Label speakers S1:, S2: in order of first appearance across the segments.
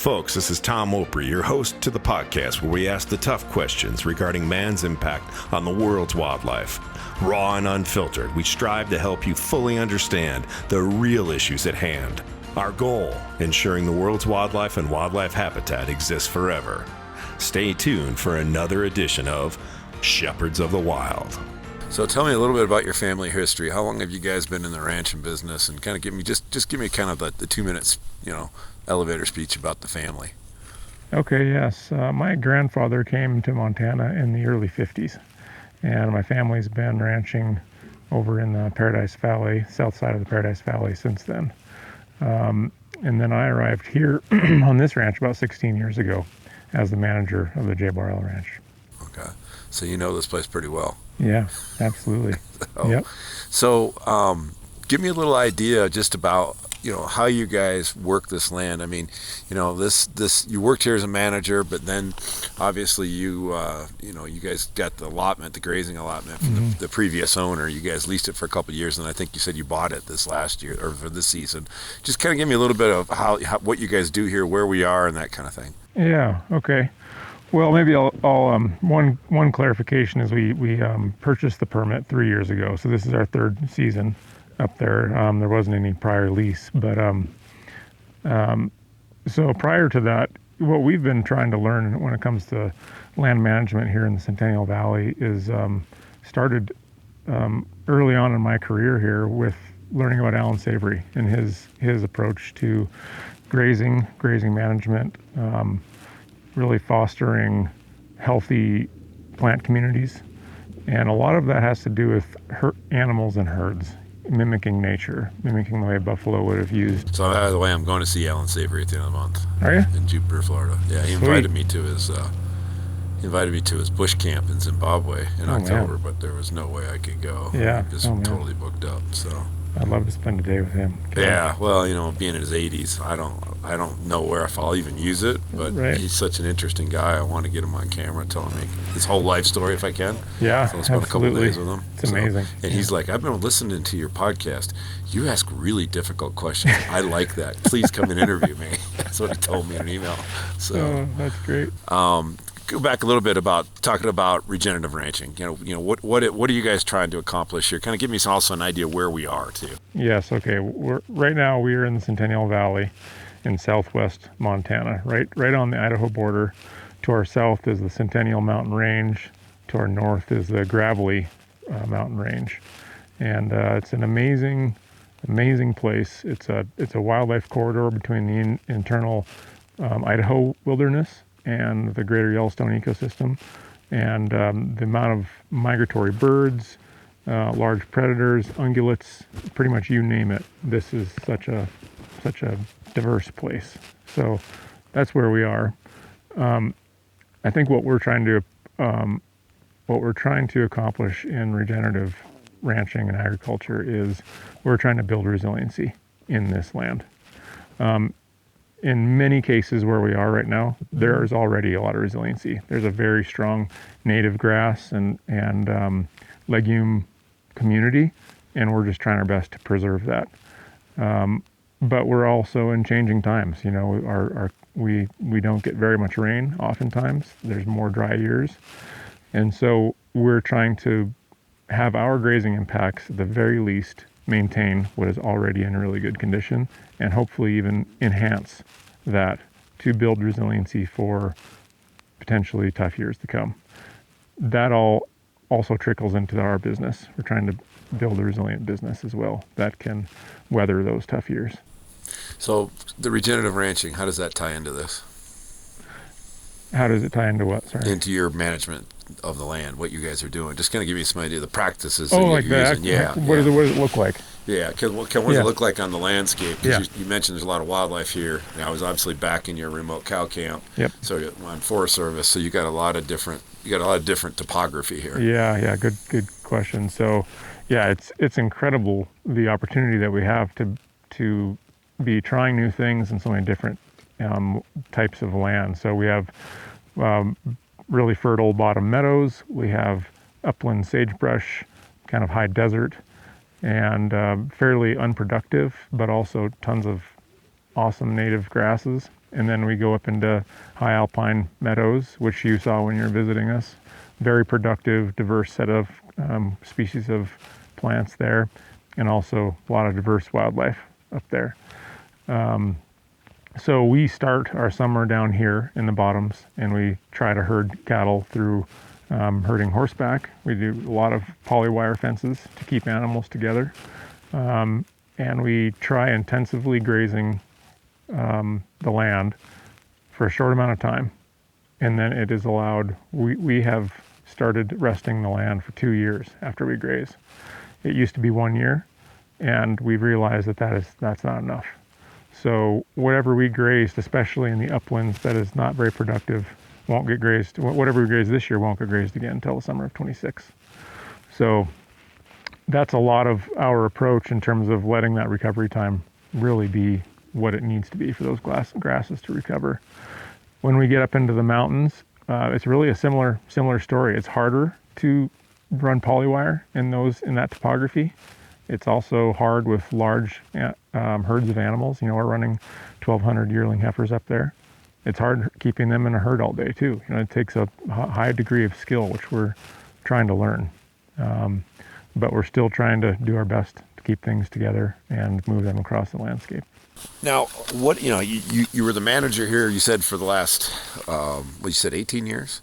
S1: Folks, this is Tom Opre, your host to the podcast where we ask the tough questions regarding man's impact on the world's wildlife. Raw and unfiltered, we strive to help you fully understand the real issues at hand. Our goal, ensuring the world's wildlife and wildlife habitat exists forever. Stay tuned for another edition of Shepherds of the Wild.
S2: So tell me a little bit about your family history. How long have you guys been in the ranching business? And kind of give me just give me kind of the 2 minutes, elevator speech about the family.
S3: Okay, yes. My grandfather came to Montana in the early 50s, and my family's been ranching over in the Paradise Valley, south side of the Paradise Valley since then. And then I arrived here on this ranch about 16 years ago as the manager of the J. Barlow Ranch.
S2: Okay. So you know this place pretty well.
S3: Yeah, absolutely. Yep.
S2: So give me a little idea just about, how you guys work this land. I mean, this you worked here as a manager, but then obviously you guys got the allotment, the grazing allotment from the previous owner. You guys leased it for a couple of years, and I think you said you bought it this last year or for this season. Just kind of give me a little bit of how what you guys do here, where we are, and that kind of thing.
S3: Yeah. Okay. Well, maybe I'll one clarification is we purchased the permit 3 years ago, so this is our third season up there. There wasn't any prior lease, but so prior to that, what we've been trying to learn when it comes to land management here in the Centennial Valley is started early on in my career here with learning about Alan Savory and his approach to grazing management. Really fostering healthy plant communities. And a lot of that has to do with animals and herds, mimicking nature, mimicking the way buffalo would have used.
S2: So by the way, I'm going to see Alan Savory at the end of the month.
S3: Are you?
S2: In Jupiter, Florida. Yeah, he invited me to his bush camp in Zimbabwe in October, but there was no way I could go.
S3: Yeah.
S2: He was totally booked up, so.
S3: I'd love to spend a day with him.
S2: Yeah, well, being in his 80s, I don't know where if I'll even use it, but He's such an interesting guy. I want to get him on camera, tell him his whole life story if I can.
S3: Yeah,
S2: so I'll spend a couple of days with him.
S3: It's amazing.
S2: And he's like, I've been listening to your podcast. You ask really difficult questions. I like that. Please come and interview me. That's what he told me in an email. So
S3: that's great.
S2: Go back a little bit about talking about regenerative ranching. What are you guys trying to accomplish here? Kind of give me also an idea where we are too.
S3: Yes. Okay. Right now we are in the Centennial Valley in southwest Montana, right on the Idaho border. To our south is the Centennial Mountain Range. To our north is the Gravelly Mountain Range, and it's an amazing place. It's a wildlife corridor between the internal Idaho wilderness and the greater Yellowstone ecosystem, and the amount of migratory birds, large predators, ungulates, pretty much you name it. This is such a diverse place. So that's where we are. I think what we're trying to accomplish in regenerative ranching and agriculture is we're trying to build resiliency in this land. In many cases where we are right now, there is already a lot of resiliency. There's a very strong native grass and legume community, and we're just trying our best to preserve that. But we're also in changing times. We don't get very much rain oftentimes. There's more dry years. And so we're trying to have our grazing impacts, at the very least, maintain what is already in really good condition, and hopefully even enhance that to build resiliency for potentially tough years to come. That all also trickles into our business. We're trying to build a resilient business as well that can weather those tough years.
S2: So the regenerative ranching, how does that tie into this?
S3: How does it tie into what? Sorry.
S2: Into your management of the land, what you guys are doing. Just kind of give me some idea of the practices
S3: like
S2: you're
S3: that.
S2: using. Yeah.
S3: What does it look like?
S2: Yeah. What does it look like on the landscape? Because you mentioned there's a lot of wildlife here. I was obviously back in your remote cow camp.
S3: Yep.
S2: So on Forest Service, so you got a lot of different topography here.
S3: Yeah. Good question. So, it's incredible the opportunity that we have to be trying new things in so many different types of land. So we have really fertile bottom meadows. We have upland sagebrush, kind of high desert, and fairly unproductive, but also tons of awesome native grasses. And then we go up into high alpine meadows, which you saw when you were visiting us. Very productive, diverse set of species of plants there, and also a lot of diverse wildlife up there. So we start our summer down here in the bottoms, and we try to herd cattle through herding horseback. We do a lot of polywire fences to keep animals together. And we try intensively grazing the land for a short amount of time. And then it is allowed, we have started resting the land for 2 years after we graze. It used to be 1 year, and we've realized that that's not enough. So whatever we grazed, especially in the uplands that is not very productive, won't get grazed. Whatever we grazed this year won't get grazed again until the summer of 26. So that's a lot of our approach in terms of letting that recovery time really be what it needs to be for those grasses to recover. When we get up into the mountains, it's really a similar story. It's harder to run polywire in that topography. It's also hard with large herds of animals. We're running 1,200 yearling heifers up there. It's hard keeping them in a herd all day too. It takes a high degree of skill, which we're trying to learn. But we're still trying to do our best to keep things together and move them across the landscape.
S2: Now, you were the manager here, you said, for the last, you said 18 years?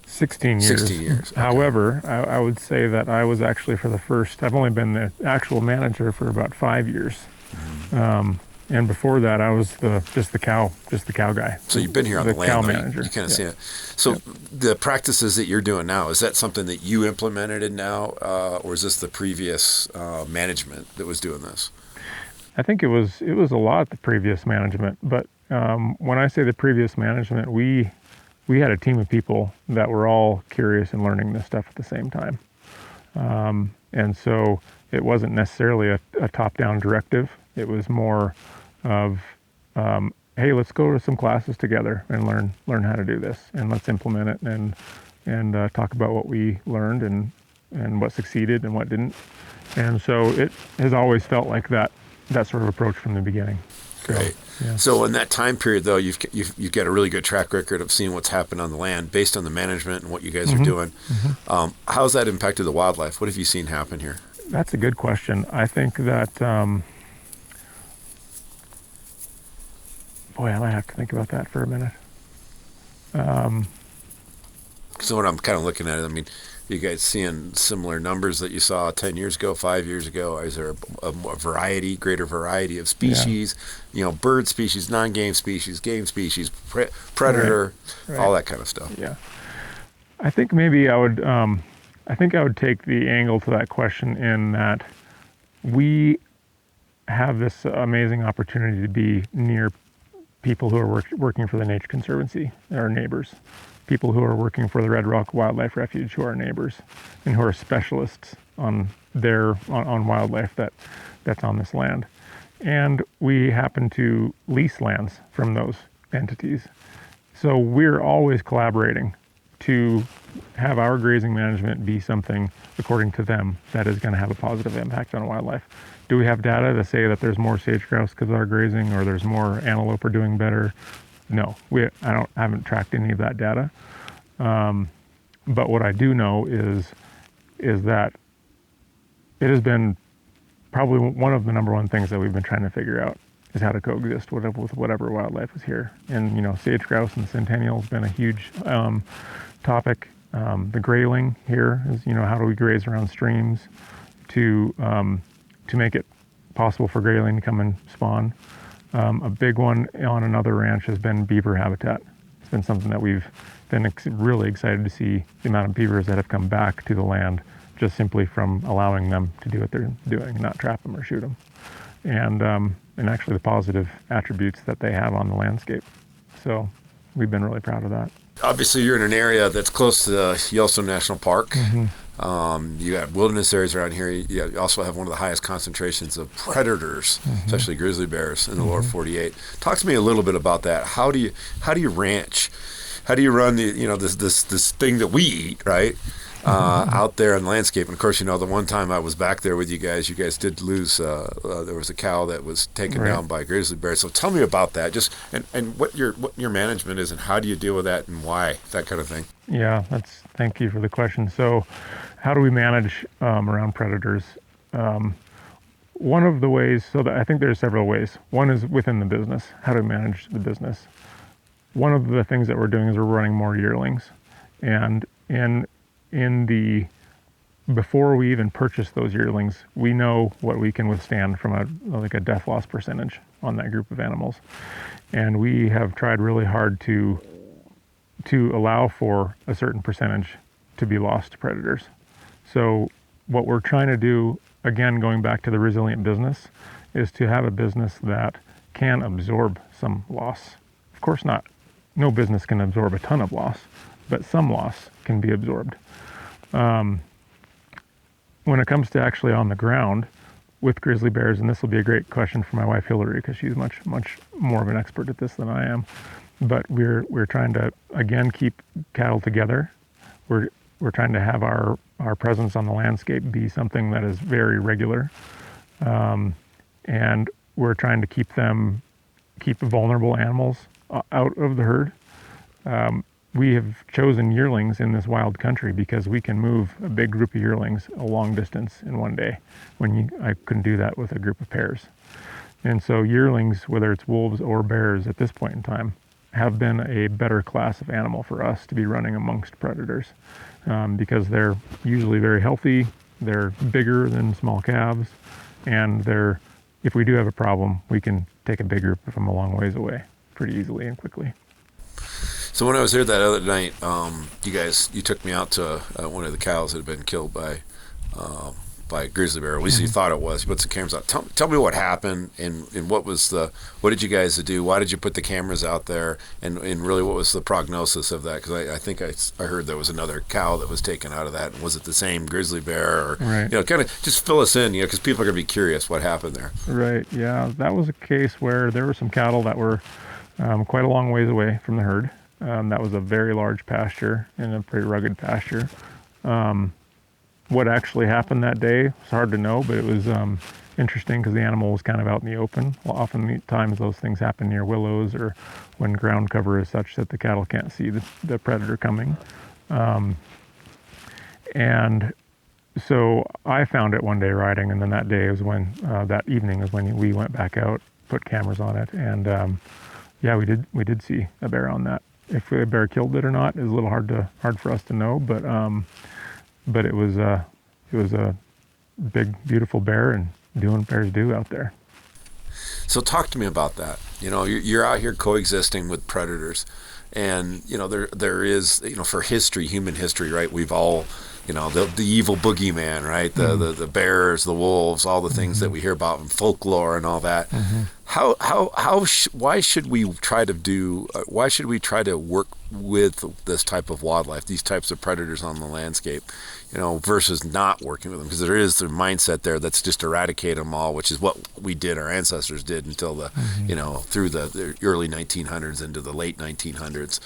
S3: 16 years.
S2: 16 years. Okay.
S3: However, I would say that I was actually I've only been the actual manager for about 5 years. Mm-hmm. And before that, I was just the cow guy.
S2: So you've been here on the land,
S3: cow manager.
S2: You kind of see it. So the practices that you're doing now, is that something that you implemented in now, or is this the previous management that was doing this?
S3: I think it was a lot the previous management, but when I say the previous management, we had a team of people that were all curious and learning this stuff at the same time. And so it wasn't necessarily a top-down directive. It was more of, hey, let's go to some classes together and learn how to do this, and let's implement it and talk about what we learned and what succeeded and what didn't. And so it has always felt like that sort of approach from the beginning.
S2: Great.
S3: Yeah.
S2: So in that time period, though, you've got a really good track record of seeing what's happened on the land based on the management and what you guys are doing. Mm-hmm. How's that impacted the wildlife? What have you seen happen here?
S3: That's a good question. I think that, boy, I might have to think about that for a minute.
S2: So what I'm kind of looking at, I mean, you guys seeing similar numbers that you saw 10 years ago, 5 years ago? Is there a greater variety of species, bird species, non-game species, game species, predator, right. All that kind of stuff?
S3: Yeah. I think maybe I would take the angle to that question in that we have this amazing opportunity to be near people who are working for the Nature Conservancy, our neighbors. People who are working for the Red Rock Wildlife Refuge, who are our neighbors, and who are specialists on wildlife that's on this land. And we happen to lease lands from those entities. So we're always collaborating to have our grazing management be something, according to them, that is going to have a positive impact on wildlife. Do we have data to say that there's more sage grouse because of our grazing, or there's more antelope are doing better? No, I haven't tracked any of that data. But what I do know is that it has been probably one of the number one things that we've been trying to figure out is how to coexist with whatever wildlife is here. And, sage grouse and Centennial has been a huge topic. The grayling here is, how do we graze around streams to make it possible for grayling to come and spawn. A big one on another ranch has been beaver habitat. It's been something that we've been really excited to see, the amount of beavers that have come back to the land just simply from allowing them to do what they're doing, not trap them or shoot them. And actually the positive attributes that they have on the landscape. So we've been really proud of that.
S2: Obviously, you're in an area that's close to the Yellowstone National Park. Mm-hmm. You got wilderness areas around here. You also have one of the highest concentrations of predators, mm-hmm. especially grizzly bears in the lower 48. Talk to me a little bit about that. How do you ranch? How do you run this thing that we eat, right? out there in the landscape. And of course, the one time I was back there with you guys did lose. There was a cow that was taken down by a grizzly bear. So tell me about that, just and what your management is, and how do you deal with that, and why, that kind of thing.
S3: Yeah, thank you for the question. So, how do we manage around predators? One of the ways, I think there's several ways. One is within the business, how to manage the business. One of the things that we're doing is we're running more yearlings, and before we even purchase those yearlings, we know what we can withstand from a death loss percentage on that group of animals, and we have tried really hard to allow for a certain percentage to be lost to predators. So what we're trying to do, again, going back to the resilient business, is to have a business that can absorb some loss. Of course not. No business can absorb a ton of loss, but some loss can be absorbed. When it comes to actually on the ground with grizzly bears, and this will be a great question for my wife Hillary, because she's much more of an expert at this than I am. But we're trying to, again, keep cattle together. We're trying to have our presence on the landscape be something that is very regular, and we're trying to keep vulnerable animals out of the herd. We have chosen yearlings in this wild country because we can move a big group of yearlings a long distance in one day, I couldn't do that with a group of pairs. And so yearlings, whether it's wolves or bears at this point in time, have been a better class of animal for us to be running amongst predators, because they're usually very healthy, they're bigger than small calves, and if we do have a problem, we can take a big group of them a long ways away pretty easily and quickly.
S2: So when I was here that other night, you took me out to one of the cows that had been killed by a grizzly bear. At least you thought it was. You put some cameras out. Tell me what happened, and what did you guys do? Why did you put the cameras out there? And really, what was the prognosis of that? Because I think I heard there was another cow that was taken out of that. Was it the same grizzly bear? Or,
S3: right.
S2: Kind of just fill us in, because people are going to be curious what happened there.
S3: Right, yeah. That was a case where there were some cattle that were quite a long ways away from the herd. That was a very large pasture and a pretty rugged pasture. What actually happened that day was hard to know, but it was interesting because the animal was kind of out in the open. Well, oftentimes those things happen near willows or when ground cover is such that the cattle can't see the predator coming. And so I found it one day riding, and then that evening was when we went back out, put cameras on it, and we did see a bear on that. If a bear killed it or not is a little hard for us to know, but it was a big, beautiful bear and doing what bears do out there.
S2: So talk to me about that. You're out here coexisting with predators, and there is for human history, right? We've all the evil boogeyman, right? The bears, the wolves, all the things that we hear about in folklore and all that. Why should we try to work with this type of wildlife, these types of predators on the landscape, versus not working with them? Because there is the mindset there that's just eradicate them all, which is what our ancestors did until through the early 1900s into the late 1900s.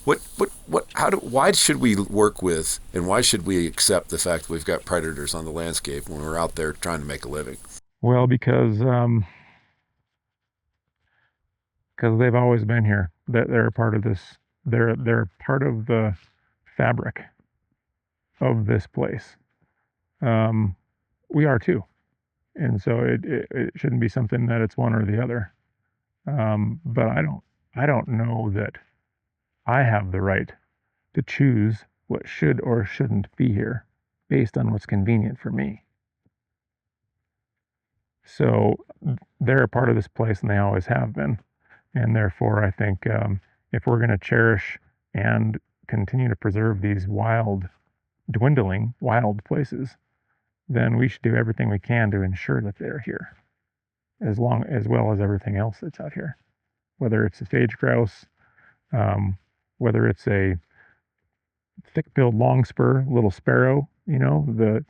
S2: Why should we work with, and why should we accept the fact that we've got predators on the landscape when we're out there trying to make a living?
S3: Well, because they've always been here. They're a part of this. They're part of the fabric of this place. We are too, and so it shouldn't be something that it's one or the other. But I don't know that I have the right to choose what should or shouldn't be here based on what's convenient for me. So they're a part of this place, and they always have been. And therefore, I think if we're going to cherish and continue to preserve these dwindling wild places, then we should do everything we can to ensure that they're here, as well as everything else that's out here, whether it's a sage grouse, whether it's a thick-billed longspur, little sparrow, the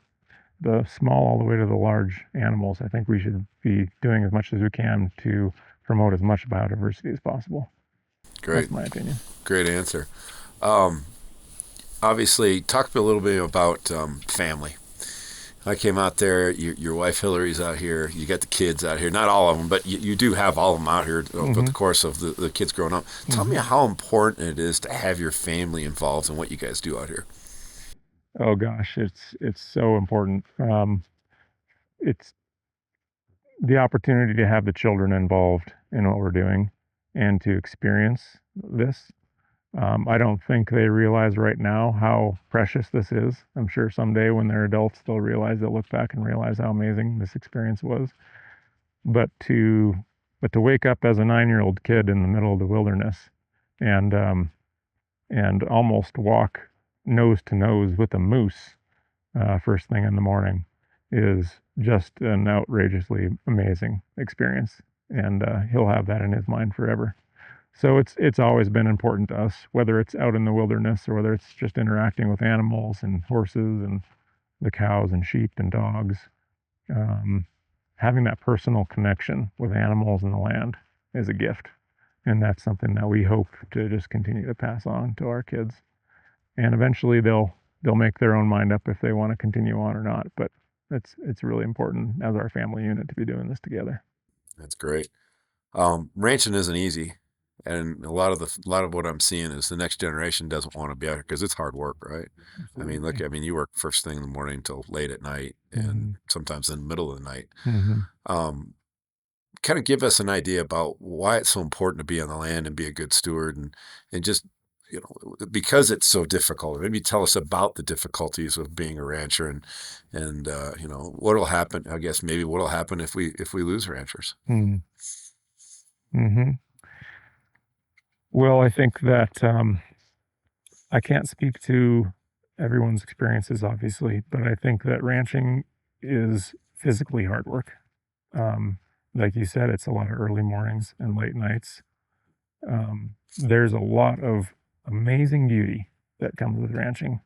S3: small all the way to the large animals. I think we should be doing as much as we can to promote as much biodiversity as possible.
S2: Great.
S3: That's my opinion.
S2: Great answer. obviously, talk a little bit about family. I came out there. Your wife Hillary's out here. You got the kids out here. Not all of them, but you do have all of them out here over the course of the kids growing up. Tell me how important it is to have your family involved in what you guys do out here.
S3: Oh gosh, it's so important. It's the opportunity to have the children involved in what we're doing and to experience this. I don't think they realize right now how precious this is. I'm sure someday when they're adults, they'll look back and realize how amazing this experience was. But to wake up as a 9-year-old kid in the middle of the wilderness and almost walk nose to nose with a moose first thing in the morning is just an outrageously amazing experience, and he'll have that in his mind forever. So it's always been important to us, whether it's out in the wilderness or whether it's just interacting with animals and horses and the cows and sheep and dogs. Having that personal connection with animals and the land is a gift, and that's something that we hope to just continue to pass on to our kids. And eventually they'll make their own mind up if they want to continue on or not. But it's really important as our family unit to be doing this together.
S2: That's great. Ranching isn't easy, and a lot of what I'm seeing is the next generation doesn't want to be out here because it's hard work, right?
S3: Absolutely.
S2: I mean, you work first thing in the morning until late at night, and sometimes in the middle of the night. Kind of give us an idea about why it's so important to be on the land and be a good steward, and just because it's so difficult. Maybe tell us about the difficulties of being a rancher, and what'll happen. I guess maybe what'll happen if we lose ranchers.
S3: Well, I think that I can't speak to everyone's experiences, obviously, but I think that ranching is physically hard work. Like you said, it's a lot of early mornings and late nights. There's a lot of amazing beauty that comes with ranching,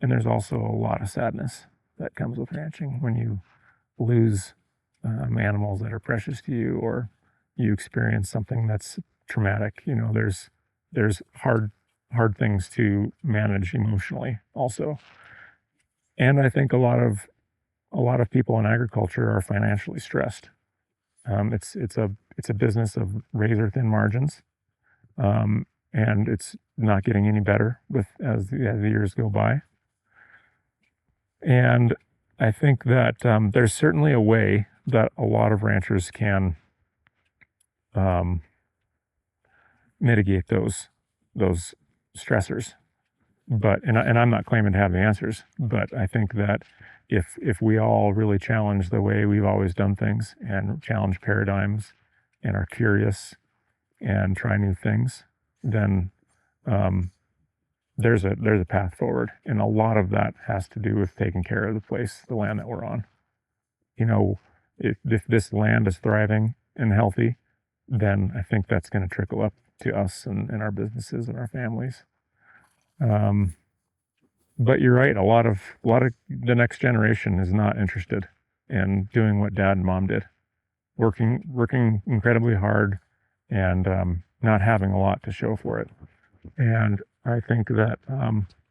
S3: and there's also a lot of sadness that comes with ranching when you lose animals that are precious to you, or you experience something that's traumatic. There's hard things to manage emotionally also. And I think a lot of people in agriculture are financially stressed. It's a business of razor thin margins, and it's not getting any better as the years go by. And I think that there's certainly a way that a lot of ranchers can mitigate those stressors. But and I'm not claiming to have the answers, but I think that if we all really challenge the way we've always done things and challenge paradigms and are curious and try new things, then there's a path forward. And a lot of that has to do with taking care of the land that we're on. If this land is thriving and healthy, then I think that's going to trickle up to us and our businesses and our families. But you're right. A lot of the next generation is not interested in doing what Dad and Mom did, working incredibly hard and not having a lot to show for it. And I think that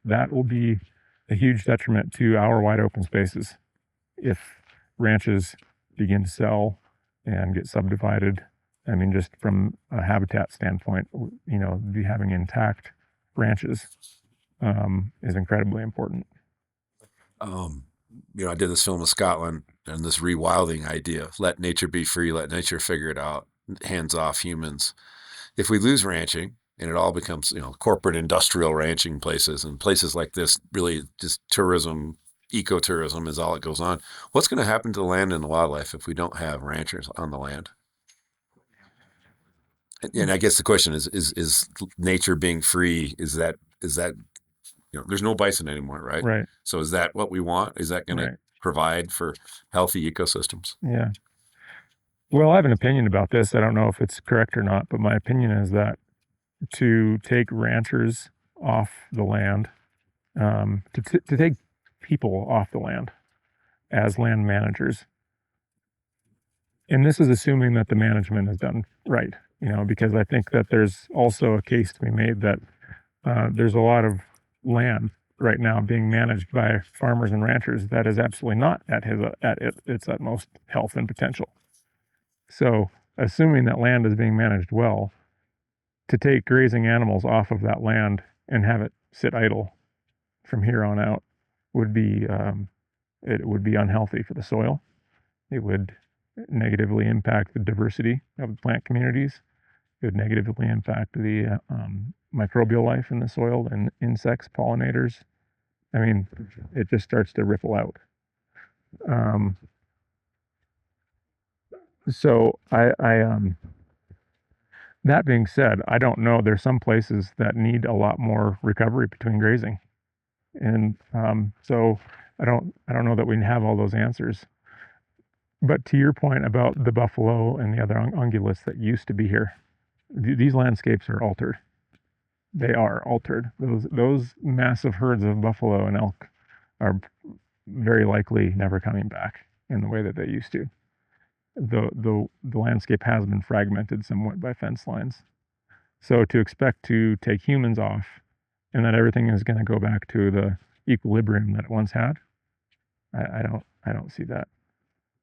S3: that will be a huge detriment to our wide open spaces if ranches begin to sell and get subdivided. I mean, just from a habitat standpoint, having intact ranches is incredibly important.
S2: I did this film in Scotland, and this rewilding idea: let nature be free, let nature figure it out, hands off humans. If we lose ranching and it all becomes corporate industrial ranching places, and places like this really just tourism, ecotourism is all that goes on, what's going to happen to the land and the wildlife if we don't have ranchers on the land? And I guess the question is nature being free, is that there's no bison anymore, right?
S3: Right.
S2: So is that what we want? Is that going to provide for healthy ecosystems?
S3: Yeah. Well, I have an opinion about this. I don't know if it's correct or not, but my opinion is that to take ranchers off the land, to take people off the land as land managers, and this is assuming that the management is done right, because I think that there's also a case to be made that there's a lot of land right now being managed by farmers and ranchers that is absolutely not at its utmost health and potential. So, assuming that land is being managed well, to take grazing animals off of that land and have it sit idle from here on out would be it would be unhealthy for the soil. It would negatively impact the diversity of the plant communities. It would negatively impact the microbial life in the soil and insects, pollinators. I mean, it just starts to ripple out. So that being said, I don't know. There's some places that need a lot more recovery between grazing, and so I don't know that we have all those answers. But to your point about the buffalo and the other ungulates that used to be here, these landscapes are altered. They are altered. Those massive herds of buffalo and elk are very likely never coming back in the way that they used to. The landscape has been fragmented somewhat by fence lines. So to expect to take humans off and that everything is going to go back to the equilibrium that it once had, I don't see that.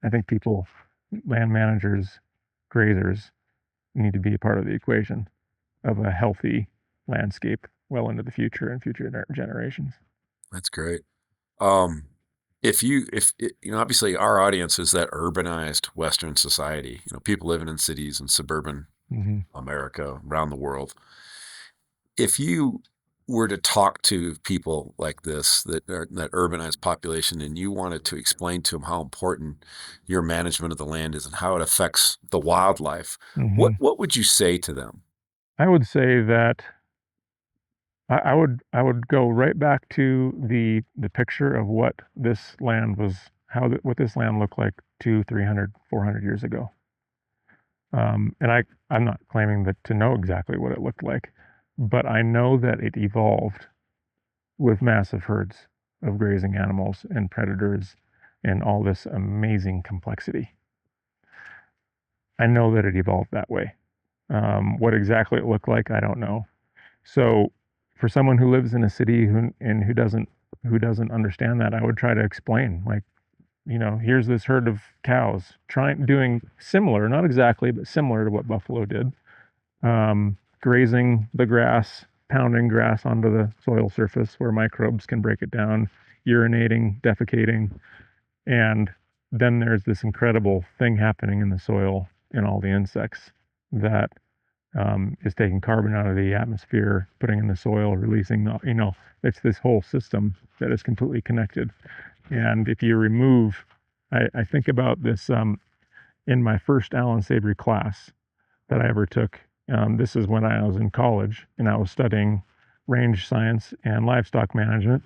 S3: I think people, land managers, grazers, need to be a part of the equation of a healthy landscape well into the future and future generations.
S2: That's great. If obviously our audience is that urbanized Western society, people living in cities and suburban America, around the world. If you were to talk to people like this, that urbanized population, and you wanted to explain to them how important your management of the land is and how it affects the wildlife, what would you say to them?
S3: I would say that I would go right back to the picture of what this land was, what this land looked like 200, 300, 400 years ago. And I'm not claiming to know exactly what it looked like, but I know that it evolved with massive herds of grazing animals and predators and all this amazing complexity. I know that it evolved that way. What exactly it looked like, I don't know. So for someone who lives in a city who doesn't understand that, I would try to explain, like, here's this herd of cows doing similar, not exactly, but similar to what buffalo did, grazing the grass, pounding grass onto the soil surface where microbes can break it down, urinating, defecating, and then there's this incredible thing happening in the soil and all the insects that is taking carbon out of the atmosphere, putting in the soil, releasing it's this whole system that is completely connected. And if you remove, I think about this in my first Alan Savory class that I ever took. This is when I was in college and I was studying range science and livestock management.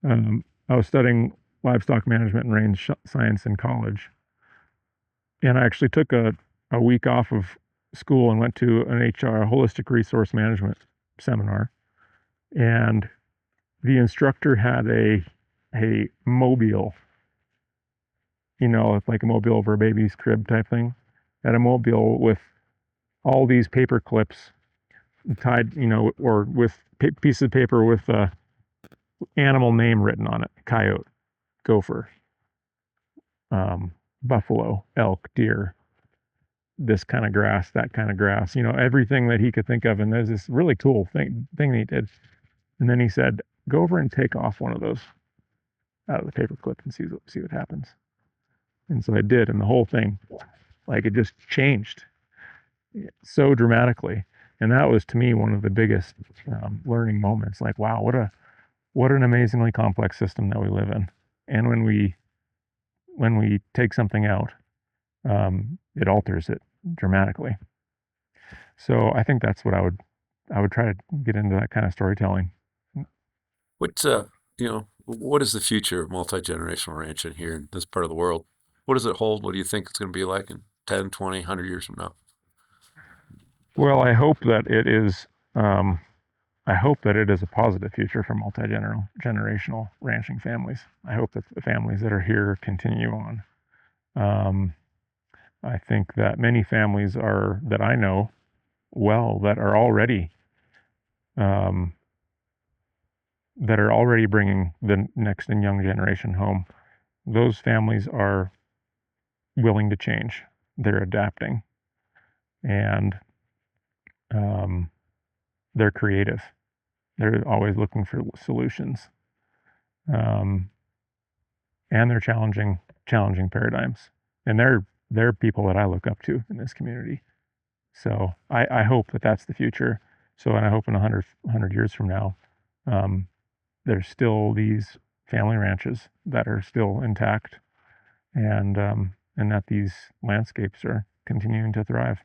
S3: I was studying livestock management and range science in college. And I actually took a week off of school and went to an HR, holistic resource management seminar. And the instructor had a mobile, like a mobile over a baby's crib type thing, had a mobile with all these paper clips tied, or with pieces of paper with a animal name written on it: coyote, gopher, buffalo, elk, deer, this kind of grass, that kind of grass, everything that he could think of. And there's this really cool thing he did. And then he said, go over and take off one of those out of the paper clip and see what happens. And so I did, and the whole thing, like, it just changed so dramatically. And that was, to me, one of the biggest learning moments. Like, wow, what an amazingly complex system that we live in. And when we take something out, it alters it dramatically. So I think that's what I would try to get into, that kind of storytelling.
S2: What is the future of multi-generational ranching here in this part of the world? What does it hold? What do you think it's going to be like in 10, 20, 100 years from now?
S3: Well, I hope that it is. I hope that it is a positive future for multi-generational ranching families. I hope that the families that are here continue on. I think that many families that I know well, that are already that are already bringing the next and young generation home, those families are willing to change. They're adapting, and they're creative. They're always looking for solutions, and they're challenging paradigms. And they're people that I look up to in this community. So I hope that that's the future. So, and I hope in 100 years from now, there's still these family ranches that are still intact, and that these landscapes are continuing to thrive.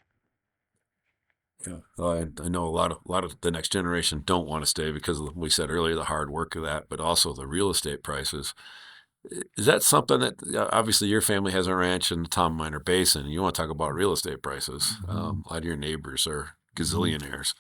S2: Yeah, I know a lot of the next generation don't want to stay because we said earlier the hard work of that, but also the real estate prices. Is that something that obviously your family has a ranch in the Tom Minor Basin, and you want to talk about real estate prices? A lot of your neighbors are gazillionaires.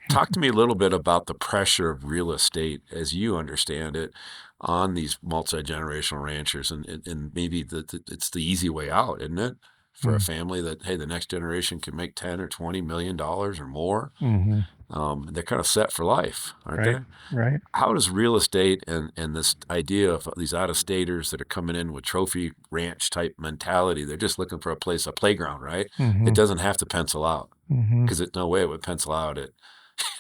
S2: Talk to me a little bit about the pressure of real estate as you understand it on these multi-generational ranchers, and maybe it's the easy way out, isn't it? For a family that, hey, the next generation can make $10 or $20 million or more. They're kind of set for life, aren't they?
S3: Right.
S2: How does real estate and this idea of these out-of-staters that are coming in with trophy ranch type mentality, they're just looking for a playground, right? It doesn't have to pencil out, because no way it would pencil out at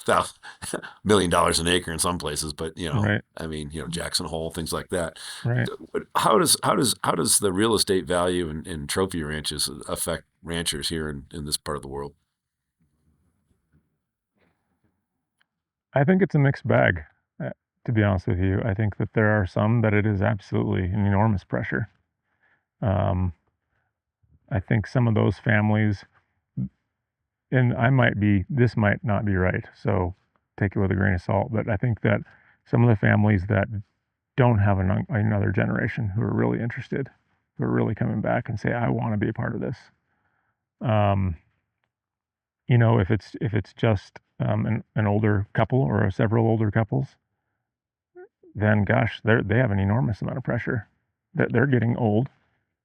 S2: $1 million an acre in some places, but
S3: Right.
S2: I mean, Jackson Hole, things like that.
S3: Right.
S2: How does the real estate value in trophy ranches affect ranchers here in this part of the world?
S3: I think it's a mixed bag, to be honest with you. I think that there are some that it is absolutely an enormous pressure. I think some of those families, and this might not be right, so take it with a grain of salt, but I think that some of the families that don't have another generation who are really interested, who are really coming back and say, I want to be a part of this. If it's just an older couple or several older couples, then gosh, they have an enormous amount of pressure. They're getting old.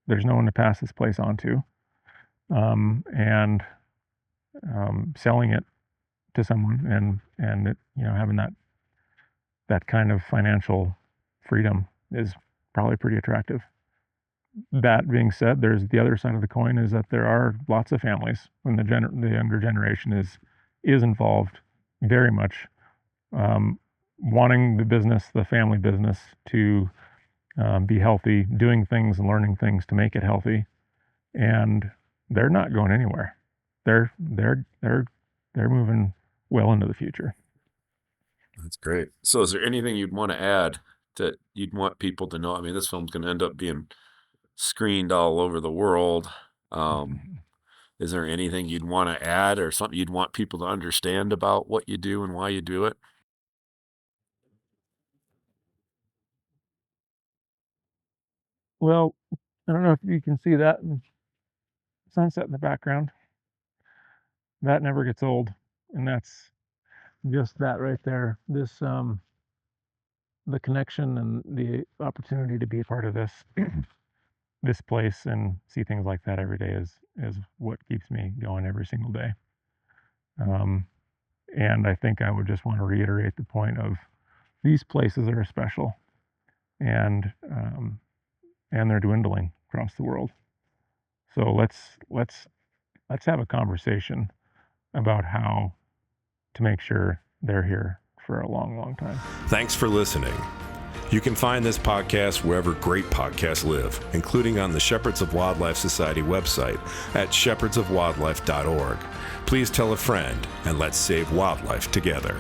S3: There's no one to pass this place on to, and selling it to someone and having that kind of financial freedom is probably pretty attractive. That being said, there's the other side of the coin, is that there are lots of families when the younger generation is involved very much, wanting the family business to be healthy, doing things and learning things to make it healthy, and they're not going anywhere. They're moving well into the future.
S2: That's great. So is there anything you'd want to add that you'd want people to know? I mean, this film's going to end up being screened all over the world. Is there anything you'd want to add or something you'd want people to understand about what you do and why you do it?
S3: Well, I don't know if you can see that sunset in the background. That never gets old, and that's just that right there. This the connection and the opportunity to be a part of this place and see things like that every day is what keeps me going every single day. And I think I would just want to reiterate the point of these places are special, and they're dwindling across the world. So let's have a conversation about how to make sure they're here for a long, long time.
S1: Thanks for listening. You can find this podcast wherever great podcasts live, including on the Shepherds of Wildlife Society website at shepherdsofwildlife.org. Please tell a friend, and let's save wildlife together.